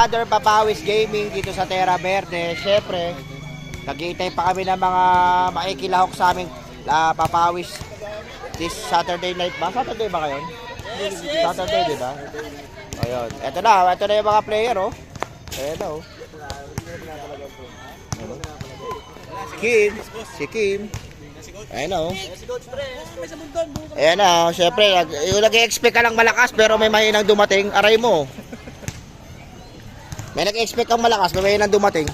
Other Papawis Gaming dito sa Terra Verde. Syempre, nag-iintay pa kami ng mga makikilahok sa aming Papawis this Saturday night ba? Saturday ba ngayon? Saturday, di ba? Ayun. Ito na yung mga player, oh. Ayan na, oh. Si Kim. Ayan na, oh. Ayan na, oh. Syempre, yung nag-expect ka lang malakas pero may mahinang dumating, aray mo. May nag-expect kang malakas, may mahinang dumating.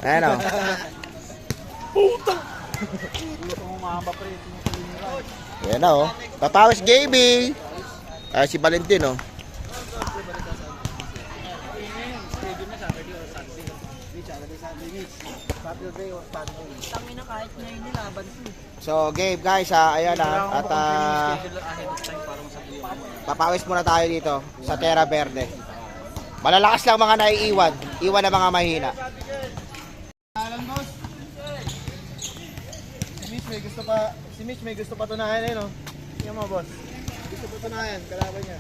Ayan, oh. Putang! Ayan na, oh. Papawis Gaming. Si Valentino. So game guys, ayan na. At papawis muna tayo dito sa Terra Verde. Malalakas lang mga naiiwan. Iwan na mga mahina. Si Mitch may gusto pa tunayan eh, no? Yan mo, boss. Gusto pa tunayan, kalaban niya.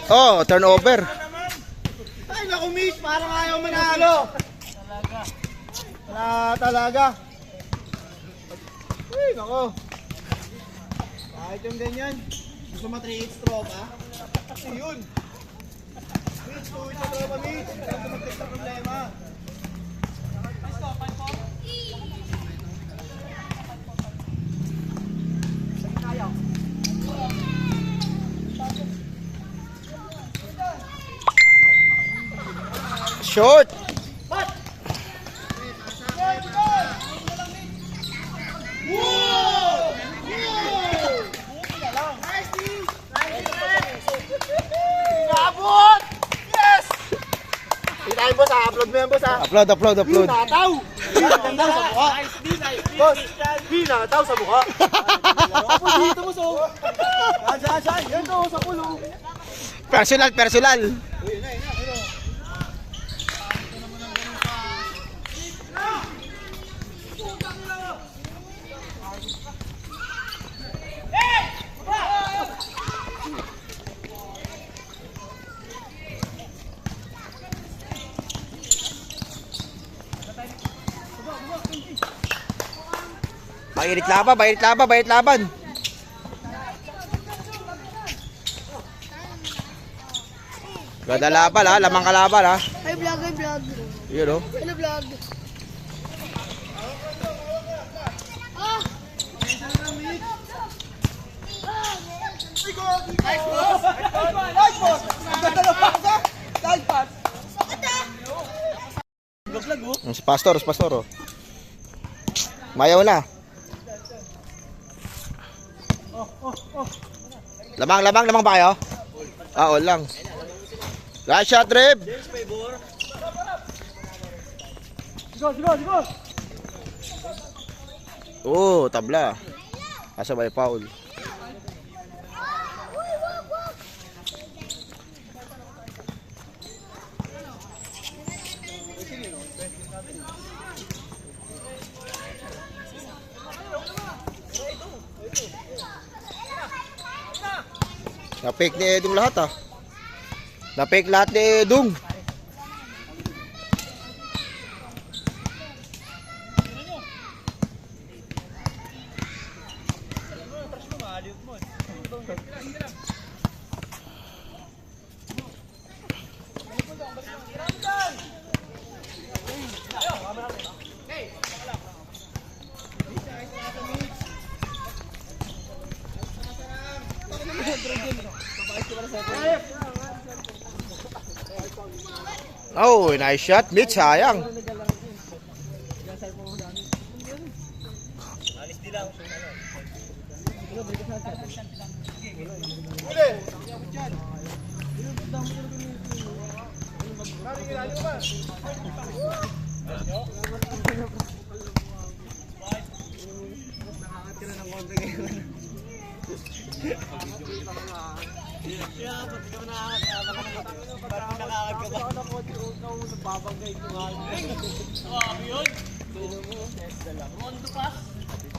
Oh, turnover. Ay, naku, Mitch, parang ayaw manalo. Talaga. Uy, naku. Kahit yung ganyan. Gusto mo 3-8 stroke, ha? Kasi yun. Mitch, 2-8 sa tropa, Mitch. Gusto mo sa problema. Short. Inabot! Yes! Hitayin boss, upload mo yan boss ha. Upload. Binataw! Binataw sa mukha. Boss, binataw sa mukha. Ako dito mo so. Saan? Yan to, sa pulo. Personal. Bayit laban. Ganda laban ha, lamang kalaban ha. Ay vlog. Yun oh. Hello vlog. Si Pastor oh. Mayaw na. Lamang ba kayo? All lang. Last shot, Reb. Sigo. Oh, tabla. Asa ba yung foul? Na-fake ni Edong lahat ah. Na-fake lahat ni Edong. Oh, nice shot. Mitch, sayang.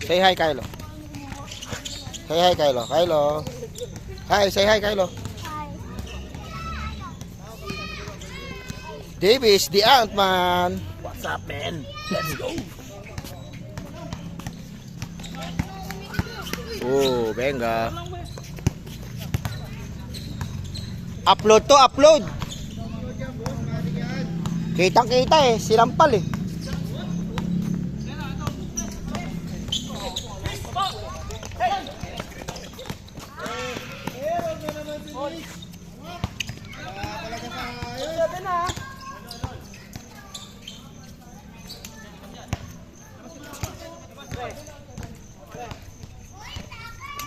Say hi, Kylo. Say hi, Kylo. Kylo. Hi, say hi, Kylo. Hi. Davis, the Ant-Man. What's up, man? Let's go. Oh, venga. Upload to, upload. Kitang-kita eh, sinampal eh.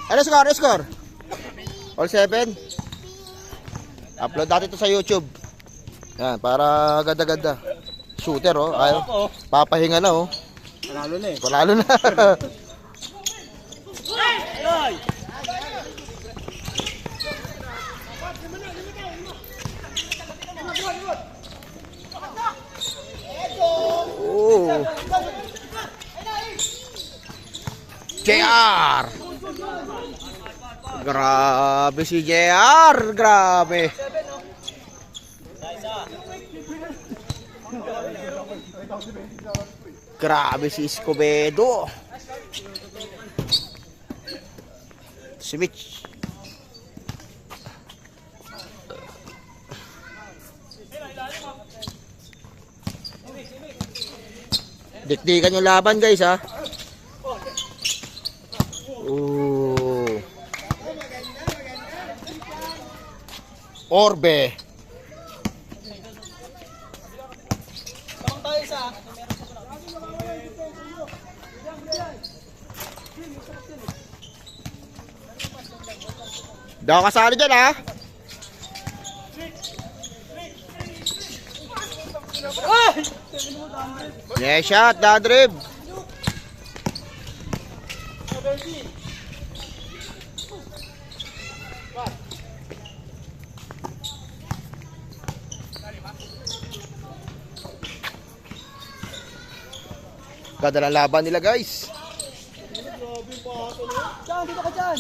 Ano score? Ano score? All 7? Upload natin to sa YouTube. Yan, para ganda-ganda. Shooter oh, ayaw. Papahinga na oh. Panalo na eh. Panalo na. Oh. JR. Grabe si JR, grabe. Grabe si Escobedo. Si Mitch. Dikdikan yung laban guys ha. Oh. Orbe. Daw kasali dyan ha. Yeah, shot, dadrib. Ganda ng laban nila guys. Diyan, dito ka dyan.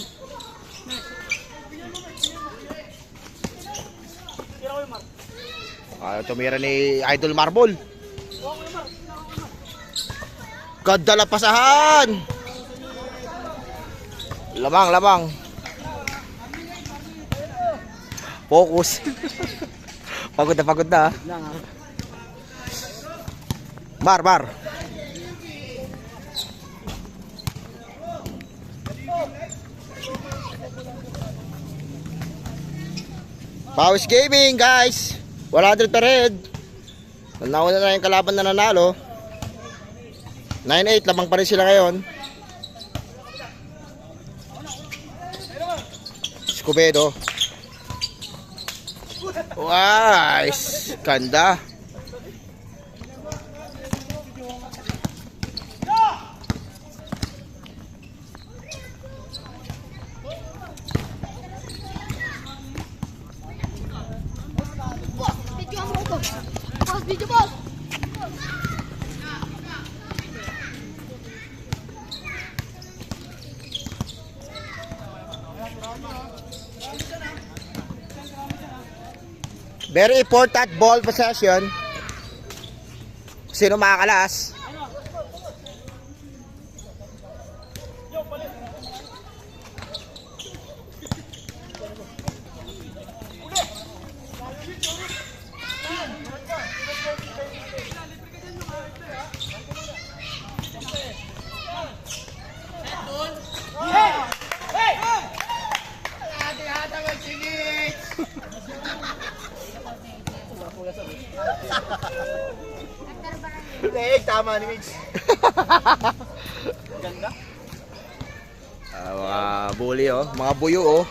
Ayaw tumira ni Idol Marble. Ganda na pasahan. Lamang, lamang. Focus. Pagod na, pagod na. Mar, mar. Pawis Gaming guys. 100 per head. Nauna na yung kalaban na nanalo. 9-8, lamang pa rin sila ngayon. Escobedo. Wise. Ganda. Video mo ito. Boss, video boss. Very important ball possession. Sino makakalas? Leeg, tama ni Mitch. Ganda. Mga bully oh, mga buyo oh.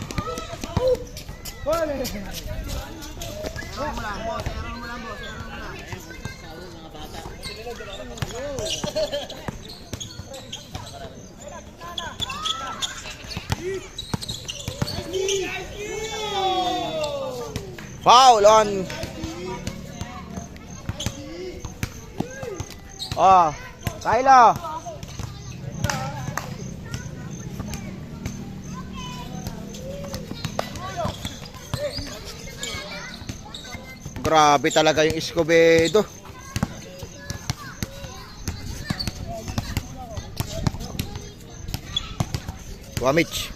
Foul on. Oh, Kylo. Grabe talaga yung Escobedo. Wamich.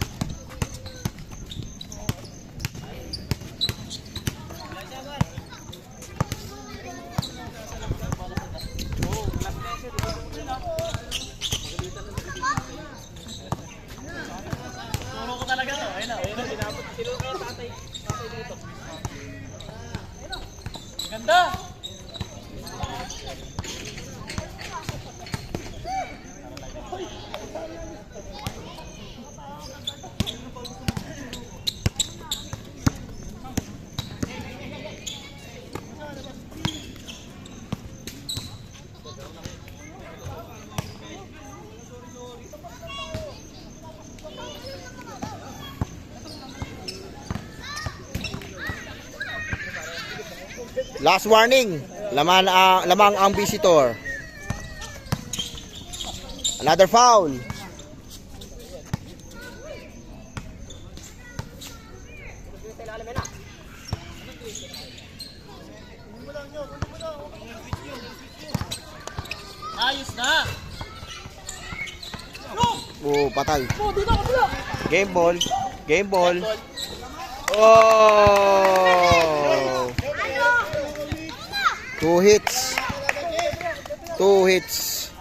Last warning. Lamang ang visitor. Another foul. Ayos na! Oh, patay. Game ball. Game ball. Oh! 2 hits. 2 hits.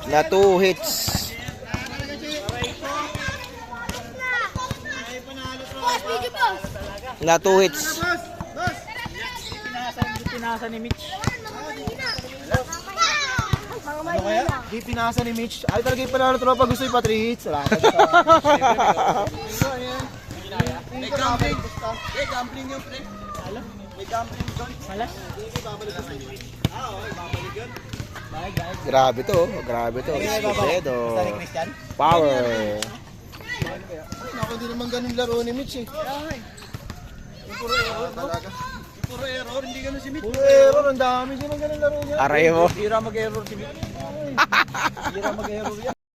Na 2 hits. Boss, video boss. Na 2 hits. Pinasa ni Mitch. Mga Ano kaya? Di pinasa ni Mitch. Ay talaga yung panalo tropa. Gusto yung pa 3 hits. Wala ka. May gambling. May gambling yung pre. May gambling doon. Malas? Hindi babalik ko sa Mitch. Okay. Babalik yun. Grabe to. Grabe to. Escobedo. Power. Ay, naku, hindi naman ganun laro ni Mitch eh. Puro error talaga. Puro error, hindi ganun si Mitch. Puro error, ang dami. Hindi naman ganun laro niya. Aray mo. Hira mag-error si Mitch. Hira mag-error yan.